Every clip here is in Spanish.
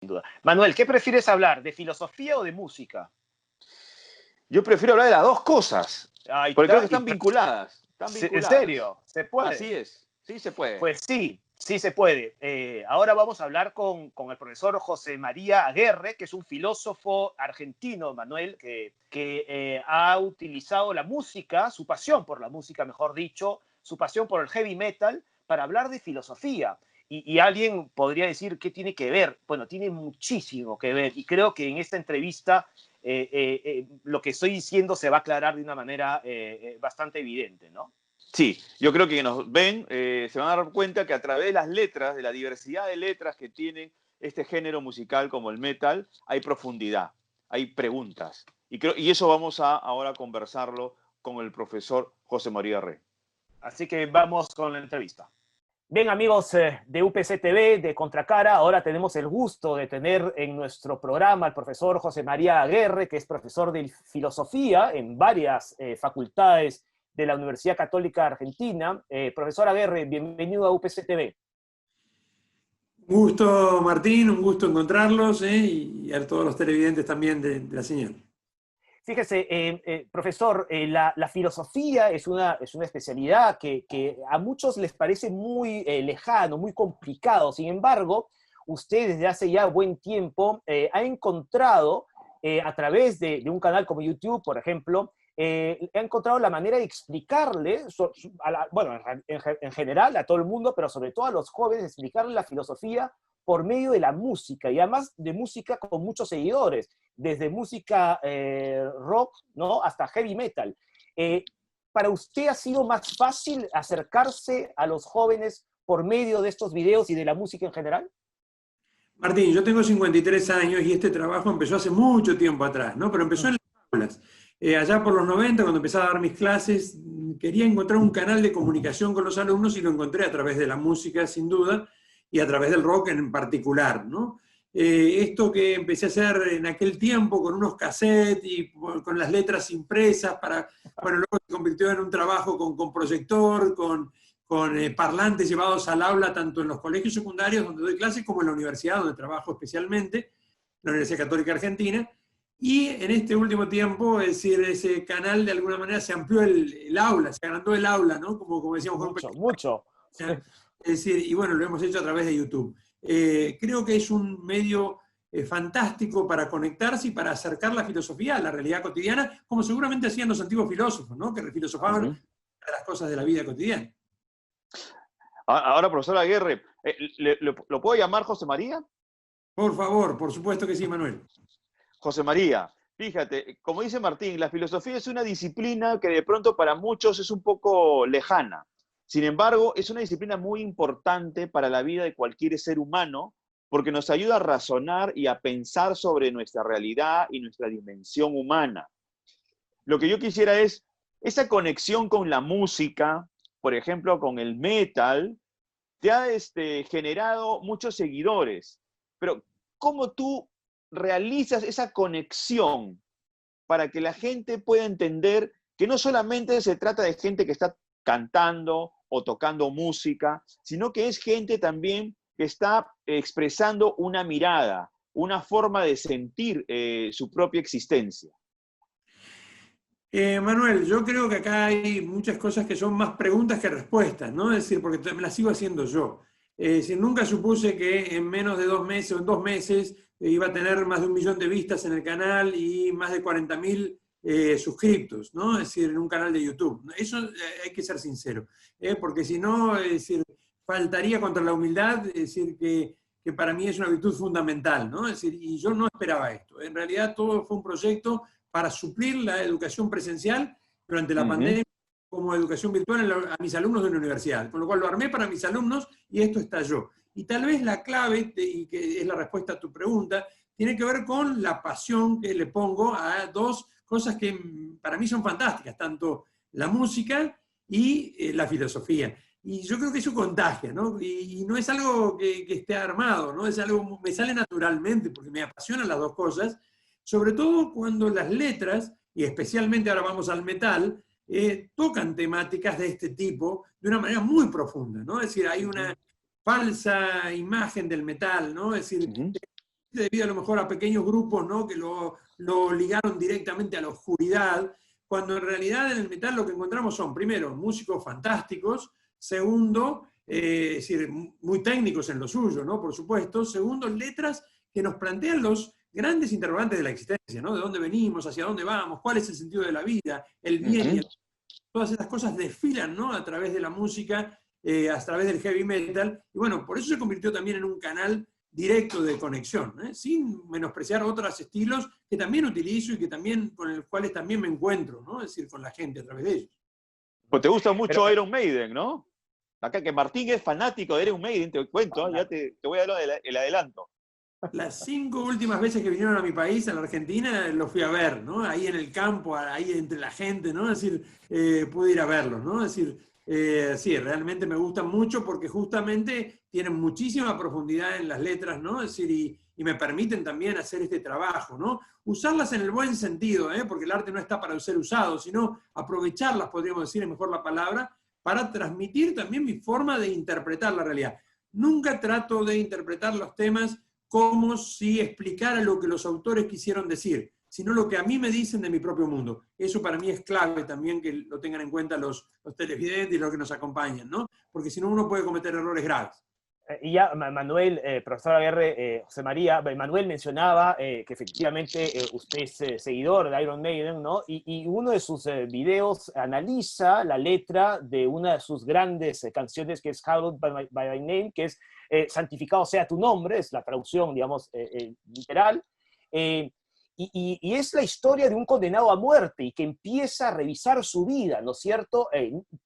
duda. Manuel, ¿qué prefieres hablar? ¿De filosofía o de música? Yo prefiero hablar de las dos cosas, Ahí porque creo está. que están vinculadas. Están ¿En vinculadas. serio? ¿Se puede? Así es, sí se puede. Pues sí, sí se puede. Ahora vamos a hablar con el profesor José María Aguerre, que es un filósofo argentino, Manuel, que ha utilizado la música, su pasión por la música, mejor dicho, su pasión por el heavy metal, para hablar de filosofía. Y alguien podría decir, ¿qué tiene que ver? Bueno, tiene muchísimo que ver. Y creo que en esta entrevista lo que estoy diciendo se va a aclarar de una manera bastante evidente, ¿no? Sí, yo creo que nos ven, se van a dar cuenta que a través de las letras, de la diversidad de letras que tiene este género musical como el metal, hay profundidad, hay preguntas. Y eso vamos a ahora conversarlo con el profesor José María Rey. Así que vamos con la entrevista. Bien, amigos de UPC TV, de Contracara, ahora tenemos el gusto de tener en nuestro programa al profesor José María Aguerre, que es profesor de filosofía en varias facultades de la Universidad Católica Argentina. Profesor Aguerre, bienvenido a UPC TV. Un gusto, Martín, un gusto encontrarlos y a todos los televidentes también de la señal. Fíjese, profesor, la filosofía es una especialidad que a muchos les parece muy lejano, muy complicado. Sin embargo, usted desde hace ya buen tiempo ha encontrado, a través de un canal como YouTube, por ejemplo, ha encontrado la manera de explicarle, bueno, en general a todo el mundo, pero sobre todo a los jóvenes, explicarle la filosofía por medio de la música, y además de música con muchos seguidores, desde música rock, ¿no?, hasta heavy metal. ¿Para usted ha sido más fácil acercarse a los jóvenes por medio de estos videos y de la música en general? Martín, yo tengo 53 años y este trabajo empezó hace mucho tiempo atrás, ¿no? Pero empezó en las aulas. Allá por los 90, cuando empezaba a dar mis clases, quería encontrar un canal de comunicación con los alumnos y lo encontré a través de la música, sin duda, y a través del rock en particular, ¿no? Esto que empecé a hacer en aquel tiempo con unos cassettes y con las letras impresas, bueno, luego se convirtió en un trabajo con proyector, con parlantes llevados al aula, tanto en los colegios secundarios donde doy clases como en la universidad donde trabajo especialmente, la Universidad Católica Argentina. Y en este último tiempo, es decir, ese canal de alguna manera se amplió el aula, se agrandó el aula, ¿no? Como decíamos. Mucho. Es decir, y bueno, lo hemos hecho a través de YouTube. Creo que es un medio fantástico para conectarse y para acercar la filosofía a la realidad cotidiana, como seguramente hacían los antiguos filósofos, ¿no? Que filosofaban de las cosas de la vida cotidiana. Ahora, profesor Aguerre, ¿lo puedo llamar José María? Por favor, por supuesto que sí, Manuel. José María, fíjate, como dice Martín, la filosofía es una disciplina que de pronto para muchos es un poco lejana. Sin embargo, es una disciplina muy importante para la vida de cualquier ser humano porque nos ayuda a razonar y a pensar sobre nuestra realidad y nuestra dimensión humana. Lo que yo quisiera es esa conexión con la música, por ejemplo, con el metal, te ha generado muchos seguidores. Pero, ¿cómo tú realizas esa conexión para que la gente pueda entender que no solamente se trata de gente que está cantando o tocando música, sino que es gente también que está expresando una mirada, una forma de sentir su propia existencia? Manuel, yo creo que acá hay muchas cosas que son más preguntas que respuestas, ¿no? Es decir, porque me las sigo haciendo yo. Si nunca supuse que en menos de 2 meses o en 2 meses iba a tener más de 1 millón de vistas en el canal y más de 40.000 suscriptos, ¿no? Es decir, en un canal de YouTube. Eso hay que ser sincero, porque si no, es decir, faltaría contra la humildad, es decir, que para mí es una virtud fundamental, ¿no? Es decir, y yo no esperaba esto. En realidad todo fue un proyecto para suplir la educación presencial durante la pandemia como educación virtual a mis alumnos de la universidad, con lo cual lo armé para mis alumnos y esto estalló. Y tal vez la clave, y que es la respuesta a tu pregunta, tiene que ver con la pasión que le pongo a 2 cosas que para mí son fantásticas, tanto la música y la filosofía. Y yo creo que eso contagia, ¿no? Y no es algo que esté armado, ¿no? Es algo que me sale naturalmente, porque me apasionan las 2 cosas, sobre todo cuando las letras, y especialmente ahora vamos al metal, tocan temáticas de este tipo de una manera muy profunda, ¿no? Es decir, hay una falsa imagen del metal, ¿no? Es decir, debido a lo mejor a pequeños grupos, ¿no? Que lo ligaron directamente a la oscuridad, cuando en realidad en el metal lo que encontramos son, primero, músicos fantásticos, segundo, es decir, muy técnicos en lo suyo, ¿no? Por supuesto, segundo, letras que nos plantean los grandes interrogantes de la existencia, ¿no? De dónde venimos, hacia dónde vamos, cuál es el sentido de la vida, el bien y el... Todas estas cosas desfilan, ¿no? A través de la música, a través del heavy metal, y bueno, por eso se convirtió también en un canal directo de conexión, sin menospreciar otros estilos que también utilizo y que también, con los cuales también me encuentro, ¿no? Es decir, con la gente a través de ellos. Pues te gusta mucho Iron Maiden, ¿no? Acá que Martín es fanático de Iron Maiden, te cuento, ya te voy a dar el adelanto. Las 5 últimas veces que vinieron a mi país, a la Argentina, los fui a ver, ¿no? Ahí en el campo, ahí entre la gente, ¿no? Es decir, pude ir a verlos, ¿no? Es decir, sí, realmente me gustan mucho porque justamente tienen muchísima profundidad en las letras, ¿no? Es decir, y me permiten también hacer este trabajo, ¿no? Usarlas en el buen sentido, porque el arte no está para ser usado, sino aprovecharlas, podríamos decir, es mejor la palabra, para transmitir también mi forma de interpretar la realidad. Nunca trato de interpretar los temas como si explicara lo que los autores quisieron decir, sino lo que a mí me dicen de mi propio mundo. Eso para mí es clave también que lo tengan en cuenta los televidentes y los que nos acompañan, ¿no? Porque si no uno puede cometer errores graves. Y ya Manuel, profesor Aguerre, José María, Manuel mencionaba que efectivamente usted es seguidor de Iron Maiden, ¿no? Y uno de sus videos analiza la letra de una de sus grandes canciones, que es Hallowed by My Name, que es Santificado sea tu nombre, es la traducción, digamos, literal. Y es la historia de un condenado a muerte y que empieza a revisar su vida, ¿no es cierto?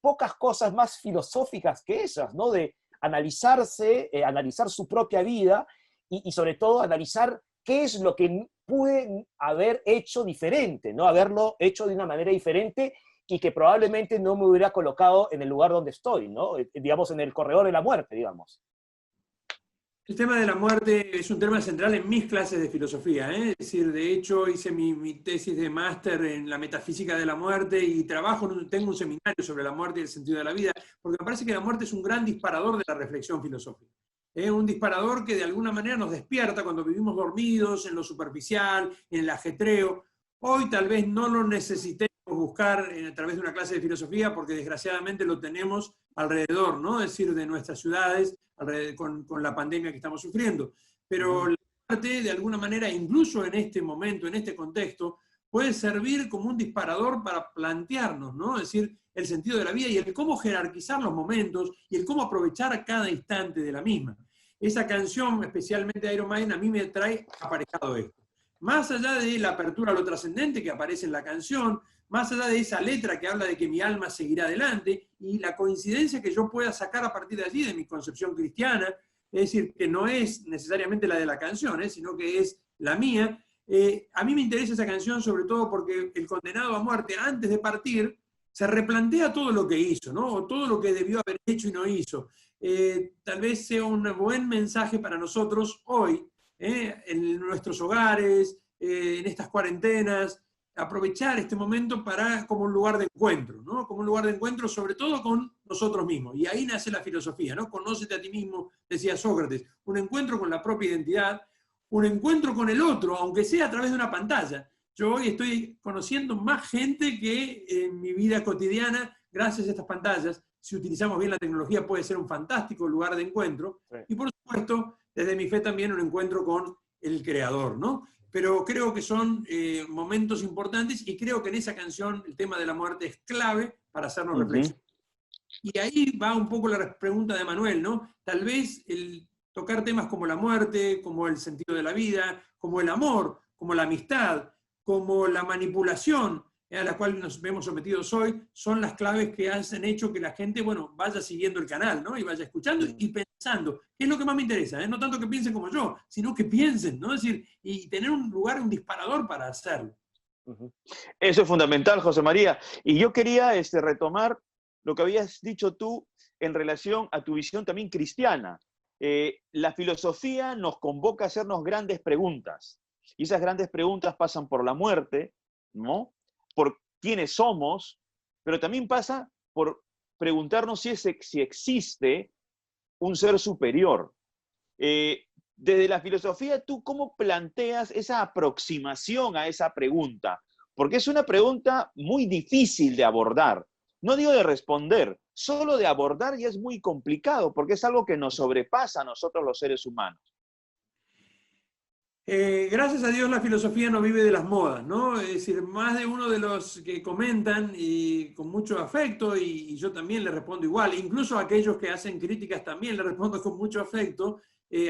Pocas cosas más filosóficas que esas, ¿no? De analizarse, analizar su propia vida y sobre todo analizar qué es lo que pude haber hecho diferente, ¿no? Haberlo hecho de una manera diferente y que probablemente no me hubiera colocado en el lugar donde estoy, ¿no? Digamos, en el corredor de la muerte, digamos. El tema de la muerte es un tema central en mis clases de filosofía, Es decir, de hecho hice mi tesis de máster en la metafísica de la muerte y tengo un seminario sobre la muerte y el sentido de la vida, porque me parece que la muerte es un gran disparador de la reflexión filosófica. Es un disparador que de alguna manera nos despierta cuando vivimos dormidos, en lo superficial, en el ajetreo. Hoy tal vez no lo necesitemos buscar a través de una clase de filosofía porque desgraciadamente lo tenemos alrededor, ¿no? Es decir, de nuestras ciudades, con la pandemia que estamos sufriendo. Pero la muerte, de alguna manera, incluso en este momento, en este contexto, puede servir como un disparador para plantearnos, ¿no? Es decir, el sentido de la vida y el cómo jerarquizar los momentos y el cómo aprovechar cada instante de la misma. Esa canción, especialmente de Iron Maiden, a mí me trae aparejado esto. Más allá de la apertura a lo trascendente que aparece en la canción, más allá de esa letra que habla de que mi alma seguirá adelante, y la coincidencia que yo pueda sacar a partir de allí de mi concepción cristiana, es decir, que no es necesariamente la de la canción, sino que es la mía, a mí me interesa esa canción sobre todo porque el condenado a muerte, antes de partir, se replantea todo lo que hizo, ¿no? O todo lo que debió haber hecho y no hizo. Tal vez sea un buen mensaje para nosotros hoy, en nuestros hogares, en estas cuarentenas, aprovechar este momento como un lugar de encuentro, ¿no? Como un lugar de encuentro sobre todo con nosotros mismos. Y ahí nace la filosofía, ¿no? Conócete a ti mismo, decía Sócrates. Un encuentro con la propia identidad, un encuentro con el otro, aunque sea a través de una pantalla. Yo hoy estoy conociendo más gente que en mi vida cotidiana gracias a estas pantallas. Si utilizamos bien la tecnología puede ser un fantástico lugar de encuentro. Sí. Y por supuesto, desde mi fe también un encuentro con el Creador, ¿no? Pero creo que son momentos importantes y creo que en esa canción el tema de la muerte es clave para hacernos reflexionar. Y ahí va un poco la pregunta de Manuel, ¿no? Tal vez el tocar temas como la muerte, como el sentido de la vida, como el amor, como la amistad, como la manipulación a la cual nos vemos sometidos hoy, son las claves que han hecho que la gente, bueno, vaya siguiendo el canal, ¿no? Y vaya escuchando y pensando, ¿qué es lo que más me interesa? No tanto que piensen como yo, sino que piensen, ¿no? Es decir, y tener un lugar, un disparador para hacerlo. Eso es fundamental, José María. Y yo quería retomar lo que habías dicho tú en relación a tu visión también cristiana. La filosofía nos convoca a hacernos grandes preguntas. Y esas grandes preguntas pasan por la muerte, ¿no? Por quiénes somos, pero también pasa por preguntarnos si existe un ser superior. Desde la filosofía, ¿tú cómo planteas esa aproximación a esa pregunta? Porque es una pregunta muy difícil de abordar. No digo de responder, solo de abordar ya es muy complicado, porque es algo que nos sobrepasa a nosotros los seres humanos. Gracias a Dios la filosofía no vive de las modas, ¿no? Es decir, más de uno de los que comentan y con mucho afecto, y yo también le respondo igual, incluso a aquellos que hacen críticas también le respondo con mucho afecto,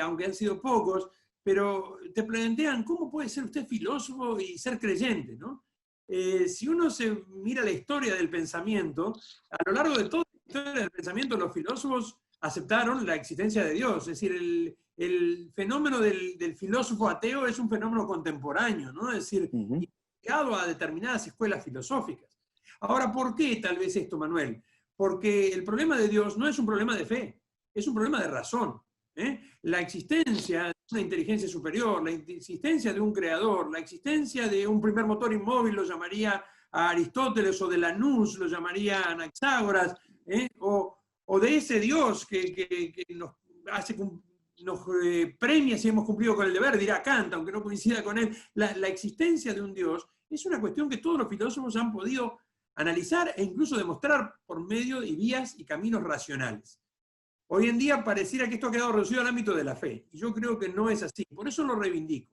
aunque han sido pocos, pero te plantean, ¿cómo puede ser usted filósofo y ser creyente, ¿no? Si uno se mira la historia del pensamiento, a lo largo de toda la historia del pensamiento, los filósofos aceptaron la existencia de Dios, es decir, el fenómeno del filósofo ateo es un fenómeno contemporáneo, ¿no? Es decir, ligado a determinadas escuelas filosóficas. Ahora, ¿por qué tal vez esto, Manuel? Porque el problema de Dios no es un problema de fe, es un problema de razón. La existencia de una inteligencia superior, la existencia de un creador, la existencia de un primer motor inmóvil, lo llamaría a Aristóteles, o de Lanús, lo llamaría a Anaxágoras, o de ese Dios que nos hace nos premia si hemos cumplido con el deber, dirá Kant, aunque no coincida con él. La existencia de un Dios es una cuestión que todos los filósofos han podido analizar e incluso demostrar por medio de vías y caminos racionales. Hoy en día pareciera que esto ha quedado reducido al ámbito de la fe, y yo creo que no es así, por eso lo reivindico.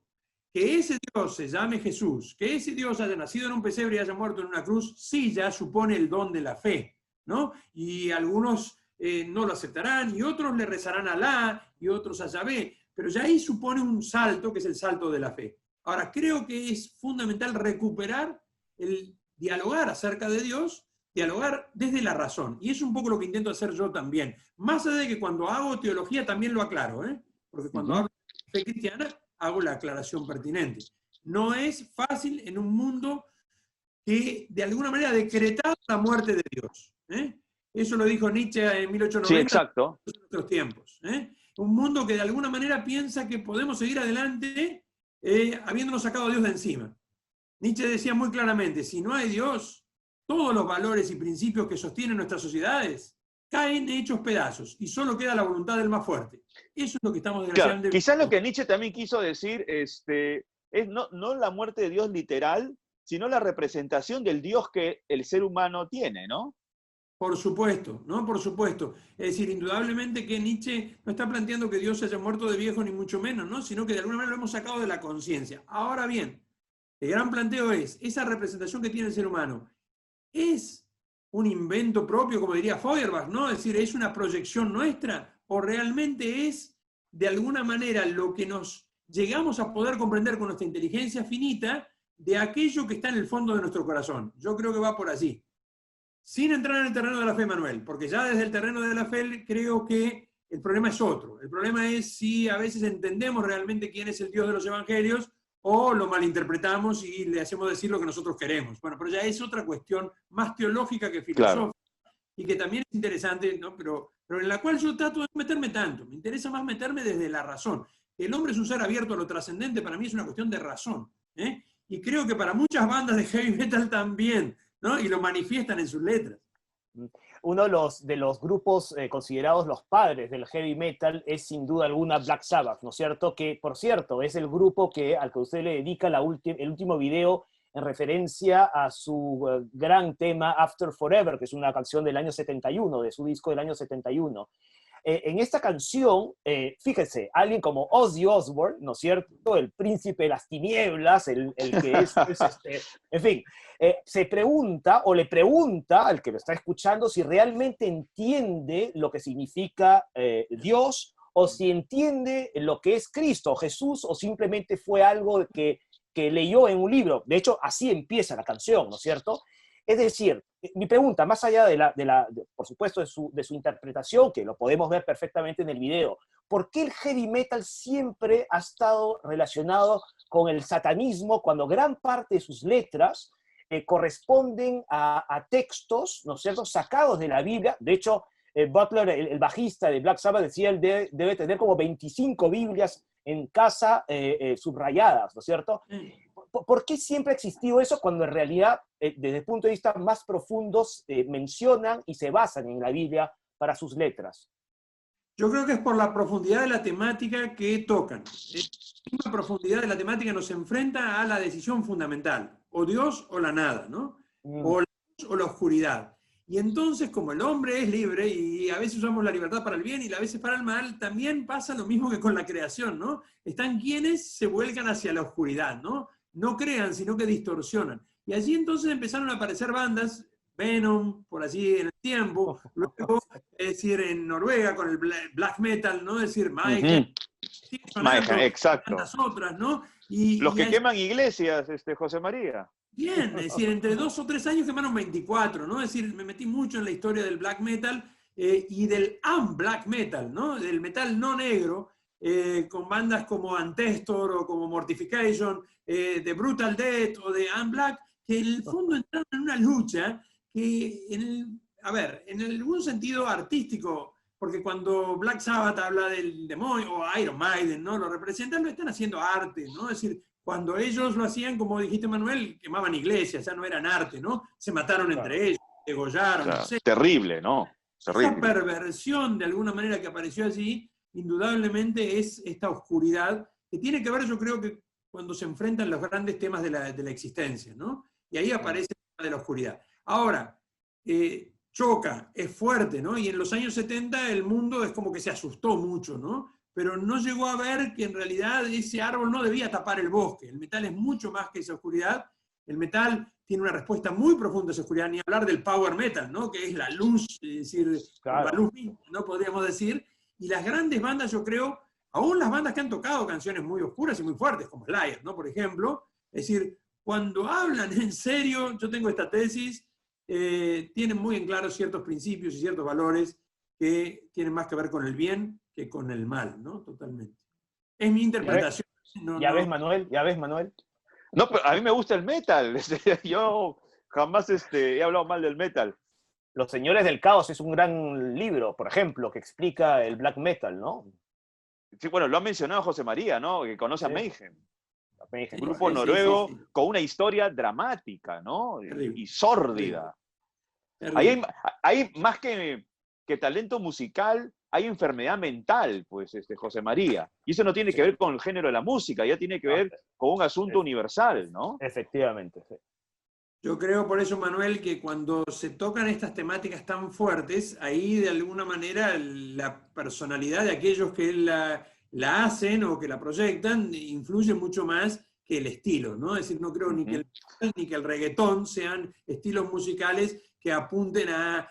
Que ese Dios se llame Jesús, que ese Dios haya nacido en un pesebre y haya muerto en una cruz, sí ya supone el don de la fe, ¿no? Y algunos no lo aceptarán, y otros le rezarán a Alá, y otros a Yahvé, pero ya ahí supone un salto, que es el salto de la fe. Ahora, creo que es fundamental recuperar el dialogar acerca de Dios, dialogar desde la razón, y es un poco lo que intento hacer yo también. Más allá de que cuando hago teología también lo aclaro, porque cuando hablo de fe cristiana hago la aclaración pertinente. No es fácil en un mundo que de alguna manera ha decretado la muerte de Dios. Eso lo dijo Nietzsche en 1890, sí, exacto, en nuestros tiempos. Un mundo que de alguna manera piensa que podemos seguir adelante habiéndonos sacado a Dios de encima. Nietzsche decía muy claramente, si no hay Dios, todos los valores y principios que sostienen nuestras sociedades caen hechos pedazos y solo queda la voluntad del más fuerte. Eso es lo que estamos desgraciadamente... Claro, quizás lo que Nietzsche también quiso decir es no la muerte de Dios literal, sino la representación del Dios que el ser humano tiene, ¿no? Por supuesto, ¿no? Por supuesto. Es decir, indudablemente que Nietzsche no está planteando que Dios se haya muerto de viejo, ni mucho menos, ¿no? Sino que de alguna manera lo hemos sacado de la conciencia. Ahora bien, el gran planteo es, esa representación que tiene el ser humano, ¿es un invento propio, como diría Feuerbach, ¿no? Es decir, ¿es una proyección nuestra? ¿O realmente es, de alguna manera, lo que nos llegamos a poder comprender con nuestra inteligencia finita de aquello que está en el fondo de nuestro corazón? Yo creo que va por allí. Sin entrar en el terreno de la fe, Manuel, porque ya desde el terreno de la fe creo que el problema es otro. El problema es si a veces entendemos realmente quién es el Dios de los evangelios o lo malinterpretamos y le hacemos decir lo que nosotros queremos. Bueno, pero ya es otra cuestión más teológica que filosófica, claro, y que también es interesante, ¿no? Pero en la cual yo trato de no meterme tanto. Me interesa más meterme desde la razón. El hombre es un ser abierto a lo trascendente, para mí es una cuestión de razón. Y creo que para muchas bandas de heavy metal también, ¿no? Y lo manifiestan en sus letras. Uno de los grupos considerados los padres del heavy metal es sin duda alguna Black Sabbath, ¿no es cierto? Que, por cierto, es el grupo al que usted le dedica el último video en referencia a su gran tema After Forever, que es una canción del año 71, de su disco del año 71. En esta canción, fíjense, alguien como Ozzy Osbourne, ¿no es cierto?, el príncipe de las tinieblas, el que es en fin, se pregunta o le pregunta al que lo está escuchando si realmente entiende lo que significa Dios, o si entiende lo que es Cristo, Jesús, o simplemente fue algo que leyó en un libro. De hecho, así empieza la canción, ¿no es cierto? Es decir, mi pregunta, más allá por supuesto, de su interpretación, que lo podemos ver perfectamente en el video, ¿por qué el heavy metal siempre ha estado relacionado con el satanismo cuando gran parte de sus letras corresponden a textos, ¿no es cierto?, sacados de la Biblia? De hecho, Butler, el bajista de Black Sabbath, decía él debe tener como 25 Biblias en casa subrayadas, ¿no es cierto? ¿Por qué siempre ha existido eso cuando en realidad, desde el punto de vista más profundo, mencionan y se basan en la Biblia para sus letras? Yo creo que es por la profundidad de la temática que tocan. La profundidad de la temática nos enfrenta a la decisión fundamental, o Dios o la nada, ¿no? O la luz o la oscuridad. Y entonces, como el hombre es libre y a veces usamos la libertad para el bien y a veces para el mal, también pasa lo mismo que con la creación, ¿no? Están quienes se vuelcan hacia la oscuridad, ¿no? No crean, sino que distorsionan. Y allí entonces empezaron a aparecer bandas, Venom, por allí en el tiempo, luego, es decir, en Noruega con el black metal, ¿no? Es decir, Mike, exacto. tantas otras, ¿no? Los que queman iglesias, José María. Bien, es decir, entre 2 o 3 años quemaron 24, ¿no? Es decir, me metí mucho en la historia del black metal y del black metal, ¿no? Del metal no negro, con bandas como Ancestor o como Mortification, de Brutal Death o de Black, que en el fondo entraron en una lucha que, en algún sentido artístico, porque cuando Black Sabbath habla del demonio, o Iron Maiden, ¿no? Lo representan, lo están haciendo arte, ¿no? Es decir, cuando ellos lo hacían, como dijiste, Manuel, quemaban iglesias, ya no eran arte, ¿no? Se mataron entre ellos, degollaron. No sé. Terrible, ¿no? Terrible. Esa perversión, de alguna manera, que apareció allí, indudablemente es esta oscuridad, que tiene que ver, yo creo, que cuando se enfrentan los grandes temas de la existencia, ¿no? Y ahí aparece el tema de la oscuridad. Ahora, choca, es fuerte, ¿no? Y en los años 70 el mundo es como que se asustó mucho, ¿no? Pero no llegó a ver que en realidad ese árbol no debía tapar el bosque. El metal es mucho más que esa oscuridad. El metal tiene una respuesta muy profunda a esa oscuridad, ni hablar del power metal, ¿no? Que es la luz, es decir, claro, la luz misma, ¿no? Podríamos decir. Y las grandes bandas, yo creo, aún las bandas que han tocado canciones muy oscuras y muy fuertes, como Slayer, ¿no? Por ejemplo, es decir, cuando hablan en serio, yo tengo esta tesis, tienen muy en claro ciertos principios y ciertos valores que tienen más que ver con el bien que con el mal, ¿no? Totalmente. Es mi interpretación. ¿Ya ves, Manuel? ¿Ya ves, Manuel? No, pero a mí me gusta el metal. Yo jamás he hablado mal del metal. Los Señores del Caos es un gran libro, por ejemplo, que explica el black metal, ¿no? Sí, bueno, lo ha mencionado José María, ¿no? Que conoce a Mayhem. Mayhem. Un grupo noruego con una historia dramática, ¿no? Terrible. Y sórdida. Ahí hay más que talento musical, hay enfermedad mental, pues, José María. Y eso no tiene que ver con el género de la música, ya tiene que ver con un asunto universal, ¿no? Efectivamente, sí. Yo creo por eso, Manuel, que cuando se tocan estas temáticas tan fuertes, ahí de alguna manera la personalidad de aquellos que la hacen o que la proyectan influye mucho más que el estilo, ¿no? Es decir, no creo ni que el reggaetón sean estilos musicales que apunten a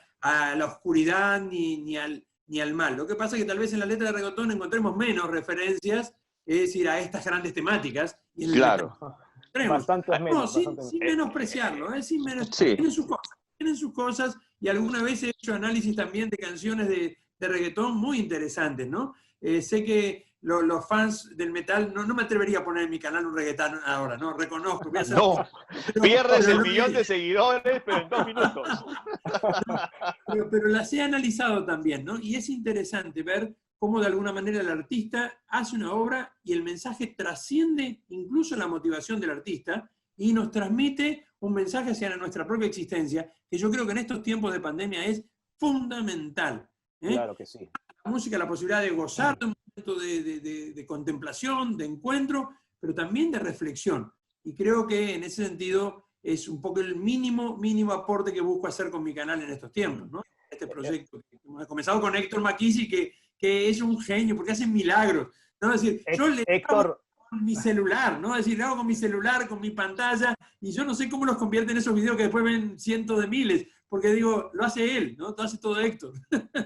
la oscuridad ni al mal. Lo que pasa es que tal vez en la letra de reggaetón encontremos menos referencias, es decir, a estas grandes temáticas. Y en claro. Bastante menos. Sin menospreciarlo, tienen sus cosas, y alguna vez he hecho análisis también de canciones de reggaetón muy interesantes, ¿no? Sé que los fans del metal, no me atrevería a poner en mi canal un reggaetón ahora, ¿no? Reconozco. No, pierdes el millón de seguidores, pero en 2 minutos. Pero las he analizado también, ¿no? Y es interesante ver cómo de alguna manera el artista hace una obra y el mensaje trasciende incluso la motivación del artista y nos transmite un mensaje hacia nuestra propia existencia, que yo creo que en estos tiempos de pandemia es fundamental. Claro que sí. La música, la posibilidad de gozar de un momento de contemplación, de encuentro, pero también de reflexión. Y creo que en ese sentido es un poco el mínimo aporte que busco hacer con mi canal en estos tiempos, ¿no? Este proyecto. Hemos comenzado con Héctor Maquisi, que es un genio, porque hace milagros, ¿no? Es decir, yo le hago con mi celular, ¿no? Es decir, le hago con mi celular, con mi pantalla, y yo no sé cómo los convierte en esos videos que después ven cientos de miles, porque digo, lo hace él, ¿no? Lo hace todo Héctor.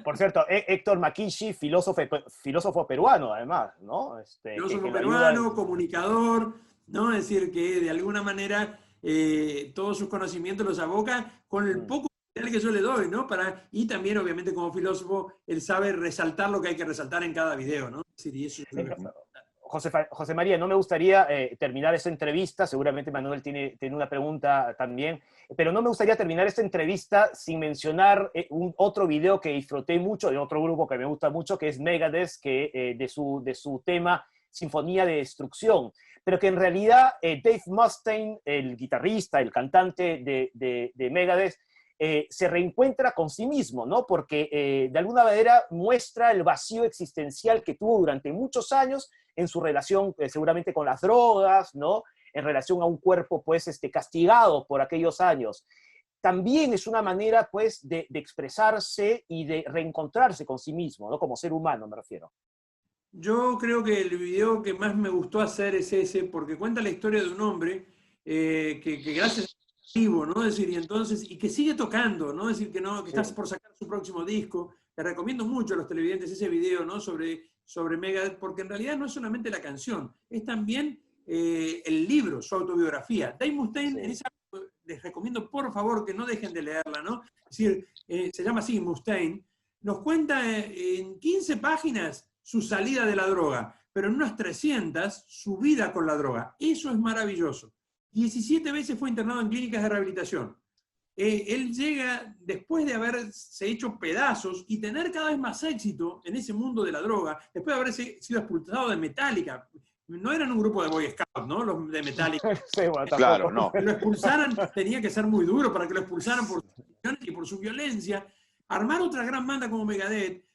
Por cierto, Héctor Maquisi, filósofo peruano, además, ¿no? Filósofo peruano, comunicador, ¿no? Es decir, que de alguna manera todos sus conocimientos los aboca con el poco que yo le doy, ¿no? Y también, obviamente, como filósofo, él sabe resaltar lo que hay que resaltar en cada video, ¿no? Es decir, y eso es José María, no me gustaría terminar esta entrevista, seguramente Manuel tiene una pregunta también, pero no me gustaría terminar esta entrevista sin mencionar otro video que disfruté mucho, de otro grupo que me gusta mucho, que es Megadeth, de su tema Sinfonía de Destrucción, pero que en realidad Dave Mustaine, el guitarrista, el cantante de Megadeth, se reencuentra con sí mismo, ¿no? Porque de alguna manera muestra el vacío existencial que tuvo durante muchos años en su relación seguramente con las drogas, ¿no? En relación a un cuerpo, pues, castigado por aquellos años. También es una manera, pues, de expresarse y de reencontrarse con sí mismo, ¿no? Como ser humano, me refiero. Yo creo que el video que más me gustó hacer es ese, porque cuenta la historia de un hombre que gracias a vivo, ¿no? Es decir, y entonces, y que sigue tocando, ¿no? Es decir, que no, que Sí. está por sacar su próximo disco. Le recomiendo mucho a los televidentes ese video, ¿no? Sobre Megadeth, porque en realidad no es solamente la canción, es también el libro, su autobiografía. Dave Mustaine, Sí. en esa, les recomiendo por favor que no dejen de leerla, ¿no? Es decir, se llama así, Mustaine, nos cuenta en 15 páginas su salida de la droga, pero en unas 300 su vida con la droga. Eso es maravilloso. 17 veces fue internado en clínicas de rehabilitación. Él llega después de haberse hecho pedazos y tener cada vez más éxito en ese mundo de la droga, después de haberse sido expulsado de Metallica. No eran un grupo de Boy Scouts, ¿no? Los de Metallica. Sí, bueno, Claro, no. Que lo expulsaran tenía que ser muy duro para que lo expulsaran por sus acciones y por su violencia. Armar otra gran banda como Megadeth,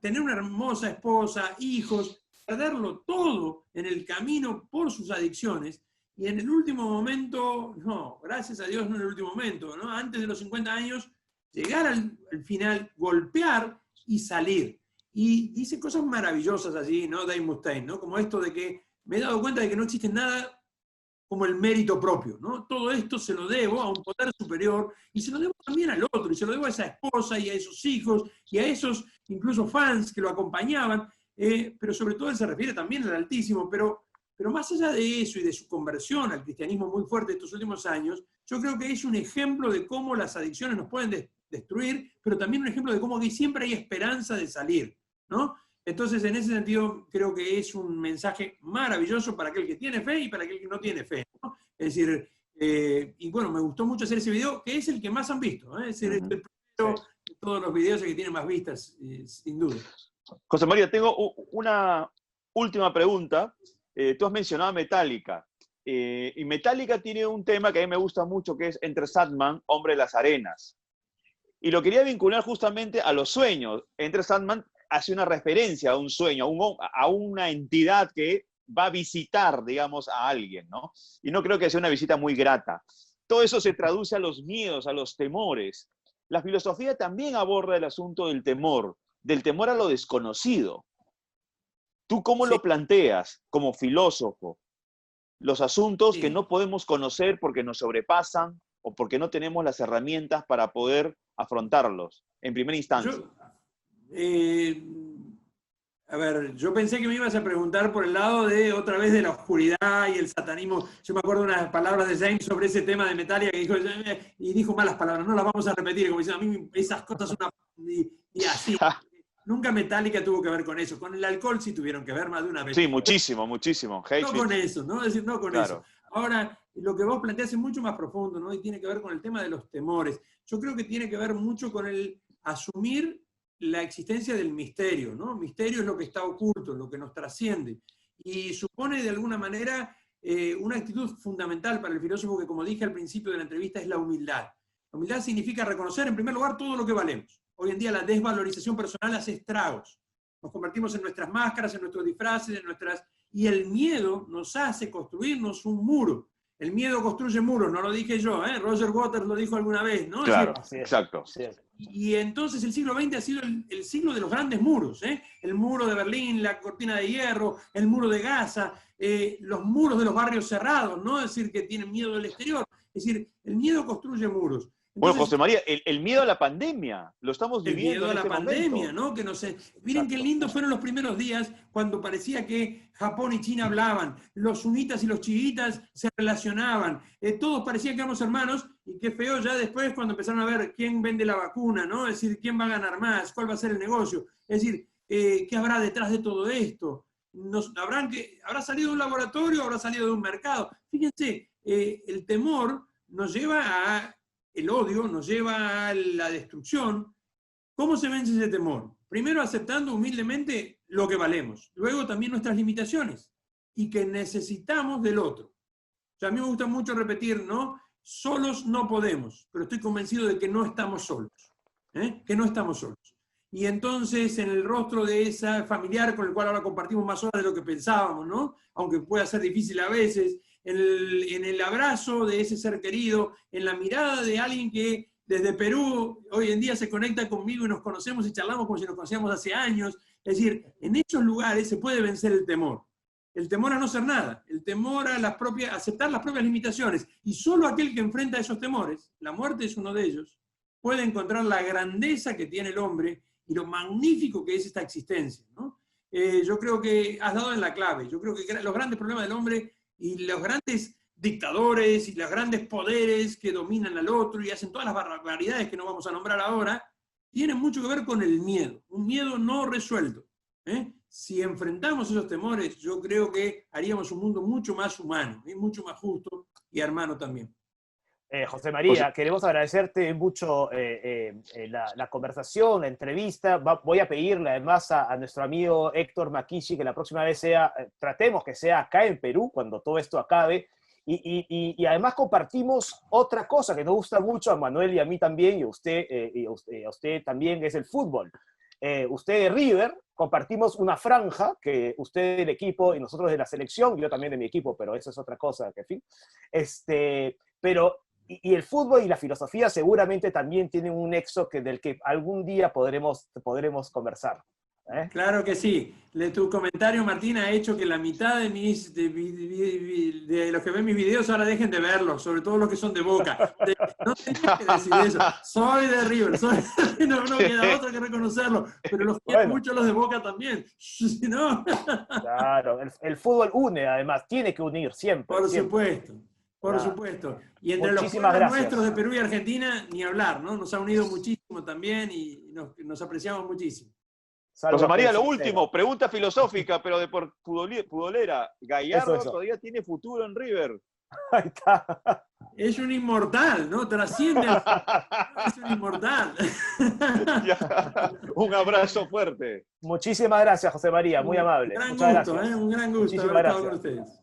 tener una hermosa esposa, hijos, perderlo todo en el camino por sus adicciones, y en el último momento, no, gracias a Dios no en el último momento, ¿no? Antes de los 50 años, llegar al final, golpear y salir. Y dice cosas maravillosas allí, ¿no? Dave Mustaine, ¿no? Como esto de que me he dado cuenta de que no existe nada como el mérito propio, ¿no? Todo esto se lo debo a un poder superior y se lo debo también al otro, y se lo debo a esa esposa y a esos hijos y a esos incluso fans que lo acompañaban, pero sobre todo él se refiere también al Altísimo, pero más allá de eso y de su conversión al cristianismo muy fuerte estos últimos años, yo creo que es un ejemplo de cómo las adicciones nos pueden destruir, pero también un ejemplo de cómo siempre hay esperanza de salir, ¿no? Entonces, en ese sentido, creo que es un mensaje maravilloso para aquel que tiene fe y para aquel que no tiene fe, ¿no? Es decir, y bueno, me gustó mucho hacer ese video, que es el que más han visto, ¿eh? Es decir, el primero de todos los videos que tiene más vistas, sin duda. José María, tengo una última pregunta. Tú has mencionado a Metallica. Y Metallica tiene un tema que a mí me gusta mucho, que es Enter Sandman, Hombre de las Arenas. Y lo quería vincular justamente a los sueños. Enter Sandman hace una referencia a un sueño, a una entidad que va a visitar, digamos, a alguien, ¿no? Y no creo que sea una visita muy grata. Todo eso se traduce a los miedos, a los temores. La filosofía también aborda el asunto del temor a lo desconocido. ¿Tú cómo lo planteas como filósofo? Los asuntos que no podemos conocer porque nos sobrepasan o porque no tenemos las herramientas para poder afrontarlos en primera instancia. A ver, yo pensé que me ibas a preguntar por el lado de, otra vez, de la oscuridad y el satanismo. Yo me acuerdo de unas palabras de James sobre ese tema de Metallica que dijo, y dijo malas palabras, no las vamos a repetir, como diciendo, a mí esas cosas son y así. Nunca Metallica tuvo que ver con eso. Con el alcohol sí tuvieron que ver más de una vez. Sí, muchísimo, muchísimo. No con eso, ¿no? Es decir, no con claro. eso. Ahora, lo que vos planteás es mucho más profundo, ¿no? Y tiene que ver con el tema de los temores. Yo creo que tiene que ver mucho con el asumir la existencia del misterio, ¿no? Misterio es lo que está oculto, lo que nos trasciende. Y supone, de alguna manera, una actitud fundamental para el filósofo que, como dije al principio de la entrevista, es la humildad. La humildad significa reconocer, en primer lugar, todo lo que valemos. Hoy en día la desvalorización personal hace estragos. Nos convertimos en nuestras máscaras, en nuestros disfraces, y el miedo nos hace construirnos un muro. El miedo construye muros, no lo dije yo, ¿eh? Roger Waters lo dijo alguna vez, ¿no? Claro, es decir, exacto. Y entonces el siglo XX ha sido el siglo de los grandes muros, ¿eh? El muro de Berlín, la cortina de hierro, el muro de Gaza, los muros de los barrios cerrados, ¿no? Es decir, que tienen miedo del exterior. Es decir, el miedo construye muros. Entonces, bueno, José María, el miedo a la pandemia, lo estamos viviendo. El miedo a la pandemia, momento. ¿no? Que no sé. Miren qué lindos fueron los primeros días cuando parecía que Japón y China hablaban, los sunitas y los chiitas se relacionaban, todos parecían que éramos hermanos, y qué feo ya después cuando empezaron a ver quién vende la vacuna, ¿no? Es decir, quién va a ganar más, cuál va a ser el negocio. Es decir, ¿qué habrá detrás de todo esto? ¿Habrá salido de un laboratorio o habrá salido de un mercado? Fíjense, el temor nos lleva a el odio, nos lleva a la destrucción. ¿Cómo se vence ese temor? Primero aceptando humildemente lo que valemos, luego también nuestras limitaciones y que necesitamos del otro. O sea, a mí me gusta mucho repetir, ¿no? solos no podemos, pero estoy convencido de que no estamos solos, que no estamos solos. Y entonces en el rostro de esa familiar con el cual ahora compartimos más horas de lo que pensábamos, ¿no? Aunque pueda ser difícil a veces, en el abrazo de ese ser querido, en la mirada de alguien que desde Perú hoy en día se conecta conmigo y nos conocemos y charlamos como si nos conocíamos hace años. Es decir, en esos lugares se puede vencer el temor. El temor a no ser nada, el temor a aceptar las propias limitaciones. Y solo aquel que enfrenta esos temores, la muerte es uno de ellos, puede encontrar la grandeza que tiene el hombre y lo magnífico que es esta existencia, ¿no? Yo creo que has dado en la clave. Yo creo que los grandes problemas del hombre y los grandes dictadores y los grandes poderes que dominan al otro y hacen todas las barbaridades que no vamos a nombrar ahora, tienen mucho que ver con el miedo, un miedo no resuelto. Si enfrentamos esos temores, yo creo que haríamos un mundo mucho más humano, mucho más justo y hermano también. José María, queremos agradecerte mucho la conversación, la entrevista. Voy a pedirle además a nuestro amigo Héctor Makishi que la próxima vez tratemos que sea acá en Perú, cuando todo esto acabe. Y además compartimos otra cosa que nos gusta mucho a Manuel y a mí también, y a usted también, que es el fútbol. Usted de River, compartimos una franja, que usted del equipo y nosotros de la selección, yo también de mi equipo, pero eso es otra cosa, que en fin. Y el fútbol y la filosofía seguramente también tienen un nexo del que algún día podremos conversar. Claro que sí. Tu comentario, Martín, ha hecho que la mitad de los que ven mis videos ahora dejen de verlos, sobre todo los que son de Boca. No tenía que decir eso. Soy de River, no queda otra que reconocerlo, pero los quiero mucho los de Boca también. Si no... Claro, el fútbol une, además, tiene que unir siempre. Por siempre. supuesto. Por supuesto. Y entre los pueblos nuestros de Perú y Argentina, ni hablar, ¿no? Nos ha unido muchísimo también y nos apreciamos muchísimo. José María, lo último, pregunta filosófica, pero de por pudolera. ¿Gallardo todavía tiene futuro en River? Ahí está. Es un inmortal, ¿no? Trasciende. Es un inmortal. Un abrazo fuerte. Muchísimas gracias, José María, muy amable. Un gran gusto Muchísimas haber gracias. estado con ustedes.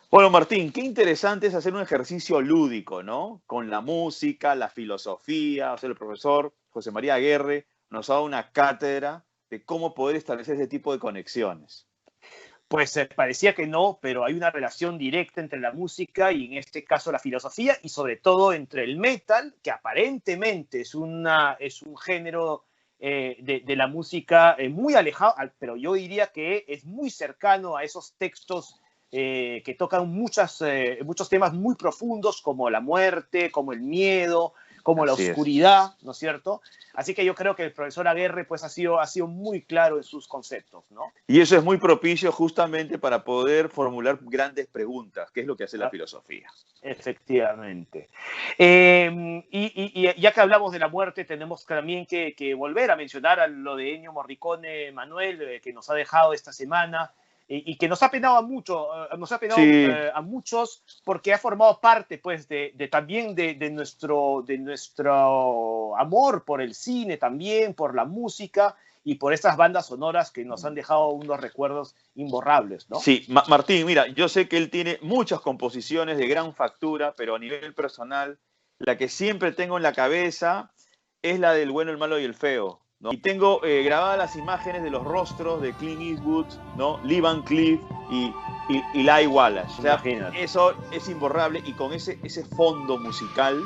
Bueno, Martín, qué interesante es hacer un ejercicio lúdico, ¿no? Con la música, la filosofía. O sea, el profesor José María Aguerre nos ha dado una cátedra de cómo poder establecer ese tipo de conexiones. Pues parecía que no, pero hay una relación directa entre la música y en este caso la filosofía y sobre todo entre el metal, que aparentemente es un género de la música muy alejado, pero yo diría que es muy cercano a esos textos que tocan muchos temas muy profundos como la muerte, como el miedo, como la oscuridad, ¿no es cierto? Así que yo creo que el profesor Aguerre pues, ha sido muy claro en sus conceptos, ¿no? Y eso es muy propicio justamente para poder formular grandes preguntas, que es lo que hace la filosofía. Efectivamente. Y ya que hablamos de la muerte, tenemos también que volver a mencionar a lo de Ennio Morricone, Manuel, que nos ha dejado esta semana, y que nos ha penado a muchos, a muchos, porque ha formado parte pues, también de nuestro amor por el cine también, por la música y por estas bandas sonoras que nos han dejado unos recuerdos imborrables, ¿no? Sí, Martín, mira, yo sé que él tiene muchas composiciones de gran factura, pero a nivel personal, la que siempre tengo en la cabeza es la del bueno, el malo y el feo, ¿no? Y tengo grabadas las imágenes de los rostros de Clint Eastwood, ¿no? Lee Van Cleef y Eli Wallace. O sea, eso es imborrable y con ese fondo musical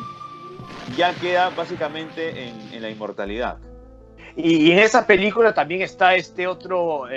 ya queda básicamente en la inmortalidad. Y en esa película también está este otro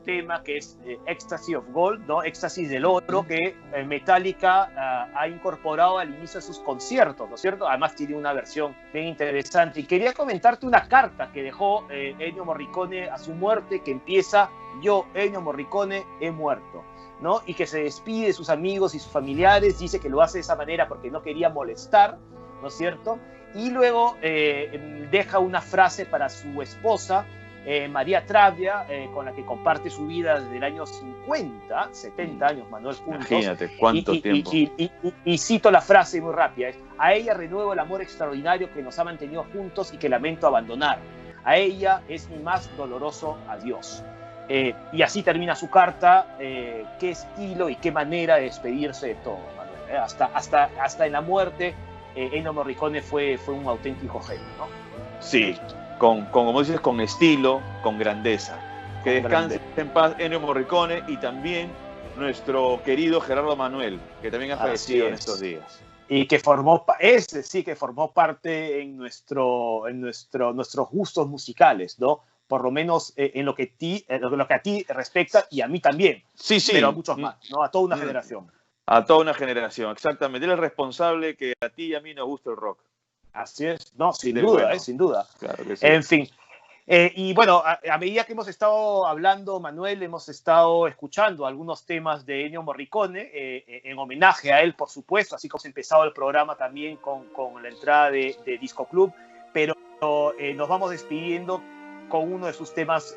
tema que es Ecstasy of Gold, ¿no? Éxtasis del oro, que Metallica ha incorporado al inicio de sus conciertos, ¿no es cierto? Además tiene una versión bien interesante. Y quería comentarte una carta que dejó Ennio Morricone a su muerte, que empieza: yo, Ennio Morricone, he muerto, ¿no? Y que se despide de sus amigos y sus familiares, dice que lo hace de esa manera porque no quería molestar, ¿no es cierto? Y luego deja una frase para su esposa, María Travia, con la que comparte su vida desde el año 50, 70 años, Manuel, juntos. Imagínate cuánto tiempo. Y cito la frase muy rápida: a ella renuevo el amor extraordinario que nos ha mantenido juntos y que lamento abandonar. A ella es mi más doloroso adiós. Y así termina su carta. Qué estilo y qué manera de despedirse de todo, Manuel. hasta en la muerte, Ennio Morricone fue un auténtico genio, ¿no? Sí, como dices, con estilo, con grandeza. Que descanse en paz Ennio Morricone y también nuestro querido Gerardo Manuel, que también ha fallecido en estos días. Y que formó parte en nuestros gustos musicales, ¿no? Por lo menos en lo que a ti respecta y a mí también. Sí. Pero a muchos más, ¿no? A toda una generación. A toda una generación, exactamente. Él es el responsable que a ti y a mí nos gusta el rock. Así es, no, sin duda, bueno. Sin duda. Claro que sí. En fin. Y bueno, a medida que hemos estado hablando, Manuel, hemos estado escuchando algunos temas de Ennio Morricone, en homenaje a él, por supuesto, así como hemos empezado el programa también con la entrada de Disco Club, pero nos vamos despidiendo con uno de sus temas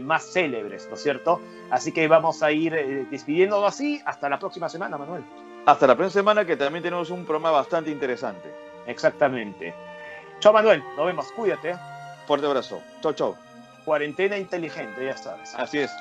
más célebres, ¿no es cierto? Así que vamos a ir despidiéndonos así. Hasta la próxima semana, Manuel. Hasta la próxima semana, que también tenemos un programa bastante interesante. Exactamente. Chao, Manuel. Nos vemos. Cuídate. Fuerte abrazo. Chau, chau. Cuarentena inteligente, ya sabes. Así es.